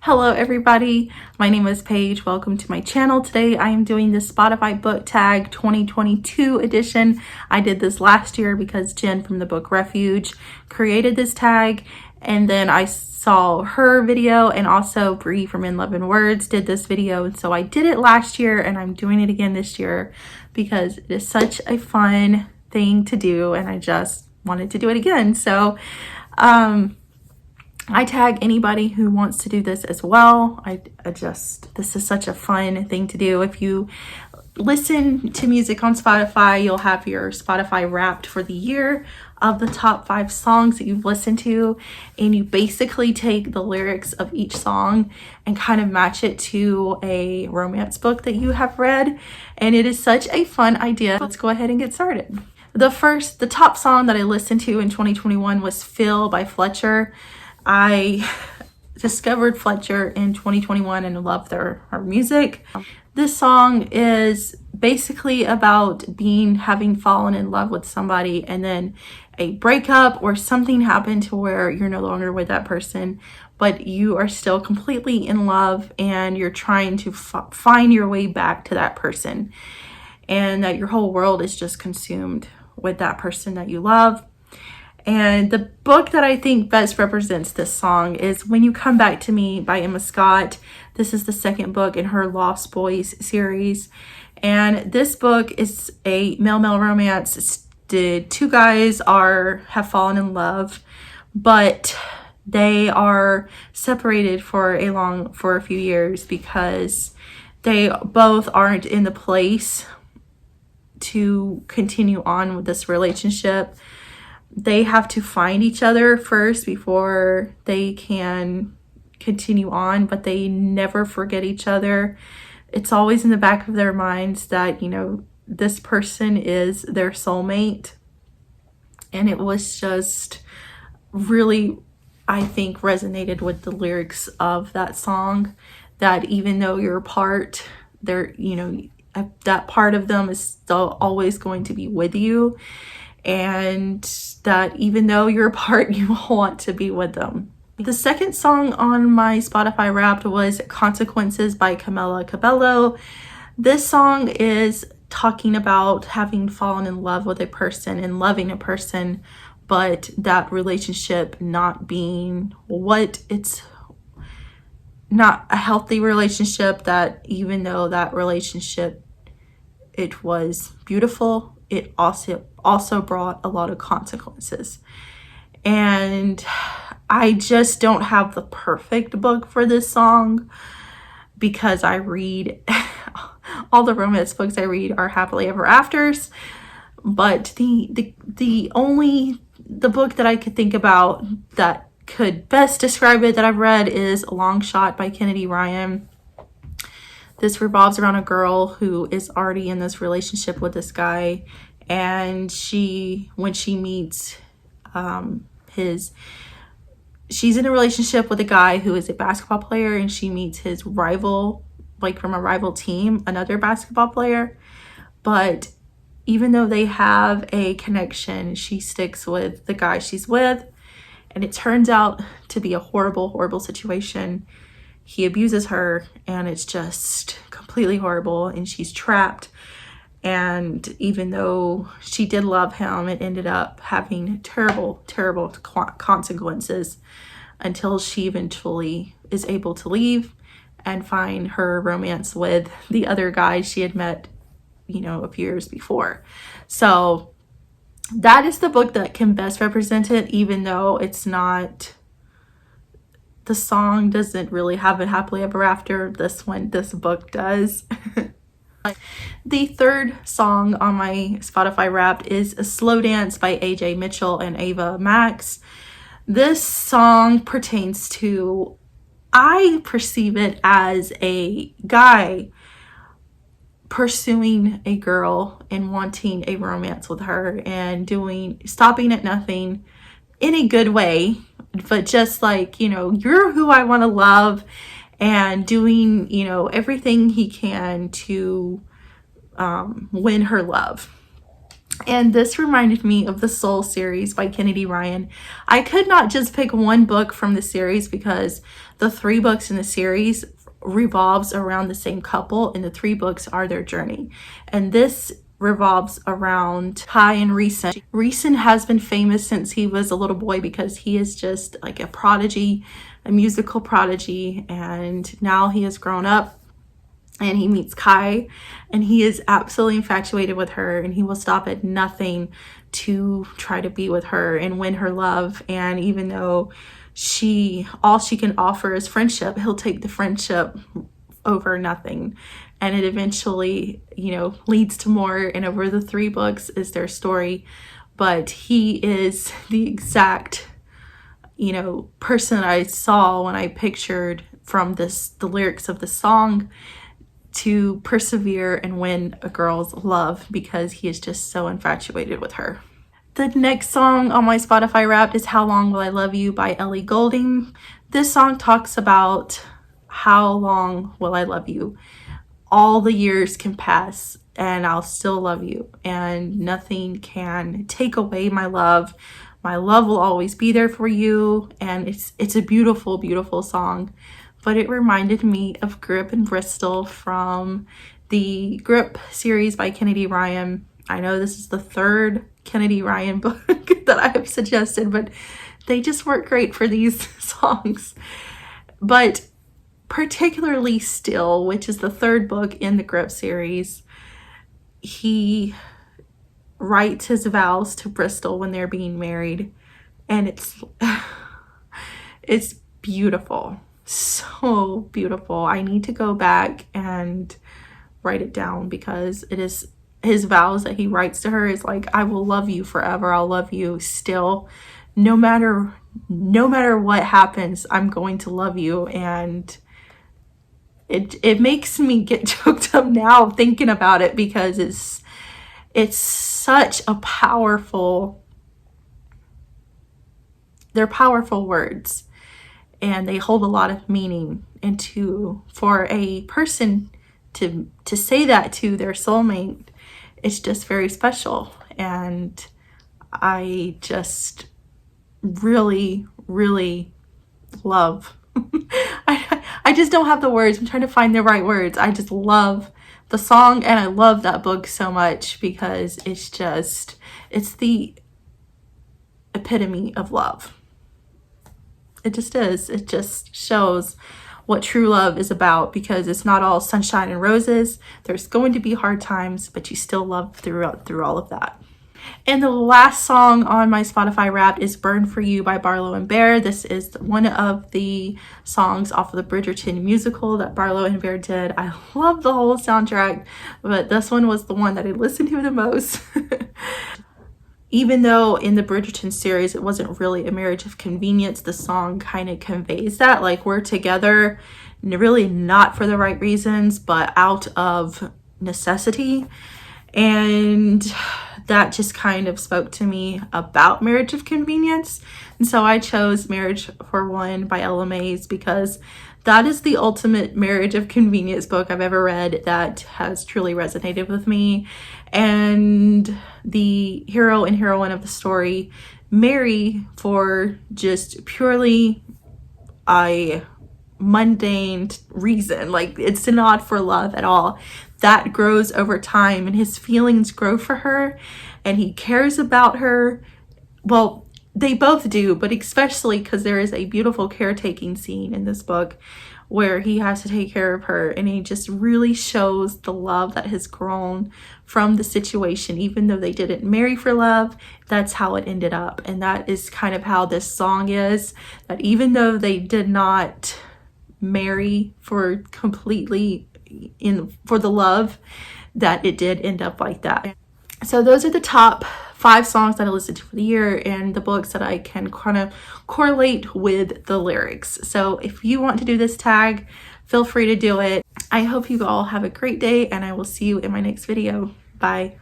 Hello everybody, my name is Paige. Welcome to my channel. Today I am doing the Spotify book tag 2022 edition. I did this last year because Jenn from the book Refuge created this tag, and then I saw her video, and also Bree from In Love and Words did this video, and so I did it last year and I'm doing it again this year because it is such a fun thing to do and I just wanted to do it again. So I tag anybody who wants to do this as well. This is such a fun thing to do. If you listen to music on Spotify, you'll have your Spotify Wrapped for the year of the top 5 songs that you've listened to, and you basically take the lyrics of each song and kind of match it to a romance book that you have read, and it is such a fun idea. Let's go ahead and get started. The top song that I listened to in 2021 was Feel by Fletcher. I discovered Fletcher in 2021 and loved her music. This song is basically about having fallen in love with somebody, and then a breakup or something happened to where you're no longer with that person, but you are still completely in love and you're trying to find your way back to that person, and that your whole world is just consumed with that person that you love. And the book that I think best represents this song is When You Come Back to Me by Emma Scott. This is the second book in her Lost Boys series. And this book is a male-male romance. The two guys have fallen in love, but they are separated for a few years because they both aren't in the place to continue on with this relationship. They have to find each other first before they can continue on, but they never forget each other. It's always in the back of their minds that, this person is their soulmate. And it was just really, I think, resonated with the lyrics of that song, that even though you're apart, that part of them is still always going to be with you. And that even though you're apart, you want to be with them. The second song on my Spotify Wrapped was Consequences by Camila Cabello. This song is talking about having fallen in love with a person and loving a person, but that relationship not being not a healthy relationship, that even though that relationship, it was beautiful, it also brought a lot of consequences. And I just don't have the perfect book for this song because I read all the romance books I read are happily ever afters. But the book that I could think about that could best describe it that I've read is Longshot by Kennedy Ryan. This revolves around a girl who is already in this relationship with this guy, and when she meets she's in a relationship with a guy who is a basketball player, and she meets his rival, from a rival team, another basketball player. But even though they have a connection, she sticks with the guy she's with, and it turns out to be a horrible, horrible situation. He abuses her, and it's just completely horrible, and she's trapped. And even though she did love him, it ended up having terrible, terrible consequences until she eventually is able to leave and find her romance with the other guy she had met, a few years before. So that is the book that can best represent it, even though the song doesn't really have a happily ever after. This book does. The third song on my Spotify Wrapped is A Slow Dance by AJ Mitchell and Ava Max. This song pertains to, I perceive it as a guy pursuing a girl and wanting a romance with her and stopping at nothing in a good way, but just you're who I want to love, and doing, everything he can to win her love. And this reminded me of the Soul series by Kennedy Ryan. I could not just pick one book from the series because the 3 books in the series revolves around the same couple, and the 3 books are their journey. And this revolves around Kai and Reeson. Reeson has been famous since he was a little boy because he is just like a prodigy, a musical prodigy, and now he has grown up and he meets Kai and he is absolutely infatuated with her, and he will stop at nothing to try to be with her and win her love. And even though all she can offer is friendship, he'll take the friendship over nothing. And it eventually, you know, leads to more, and over the 3 books is their story. But he is the exact, you know, person I saw when I pictured from the lyrics of the song to persevere and win a girl's love, because he is just so infatuated with her. The next song on my Spotify Wrapped is How Long Will I Love You by Ellie Goulding. This song talks about how long will I love you. All the years can pass and I'll still love you, and nothing can take away my love. My love will always be there for you. And it's a beautiful, beautiful song. But it reminded me of Grip in Bristol from the Grip series by Kennedy Ryan. I know this is the 3rd Kennedy Ryan book that I have suggested, but they just work great for these songs. But particularly Still, which is the 3rd book in the Grip series, he writes his vows to Bristol when they're being married, and it's beautiful, so beautiful. I need to go back and write it down, because it is his vows that he writes to her is like, I will love you forever. I'll love you still, no matter what happens. I'm going to love you. And it makes me get choked up now thinking about it, because it's such a they're powerful words, and they hold a lot of meaning. And for a person to say that to their soulmate, it's just very special. And I just really, really love I just don't have the words. I'm trying to find the right words. I just love the song, and I love that book so much, because it's the epitome of love. It just is. It just shows what true love is about, because it's not all sunshine and roses. There's going to be hard times, but you still love through all of that. And the last song on my Spotify Wrapped is Burn For You by Barlow and Bear. This is one of the songs off of the Bridgerton musical that Barlow and Bear did. I love the whole soundtrack, but this one was the one that I listened to the most. Even though in the Bridgerton series it wasn't really a marriage of convenience, the song kind of conveys that, like, we're together really not for the right reasons, but out of necessity. And that just kind of spoke to me about marriage of convenience. And so I chose Marriage for One by Maise, because that is the ultimate marriage of convenience book I've ever read that has truly resonated with me. And the hero and heroine of the story marry for just purely a mundane reason. Like, it's not for love at all. That grows over time, and his feelings grow for her, and he cares about her. Well, they both do, but especially because there is a beautiful caretaking scene in this book where he has to take care of her, and he just really shows the love that has grown from the situation. Even though they didn't marry for love, that's how it ended up. And that is kind of how this song is, that even though they did not marry for the love, that it did end up like that. So those are the top 5 songs that I listened to for the year, and the books that I can kind of correlate with the lyrics. So if you want to do this tag, feel free to do it. I hope you all have a great day, and I will see you in my next video. Bye.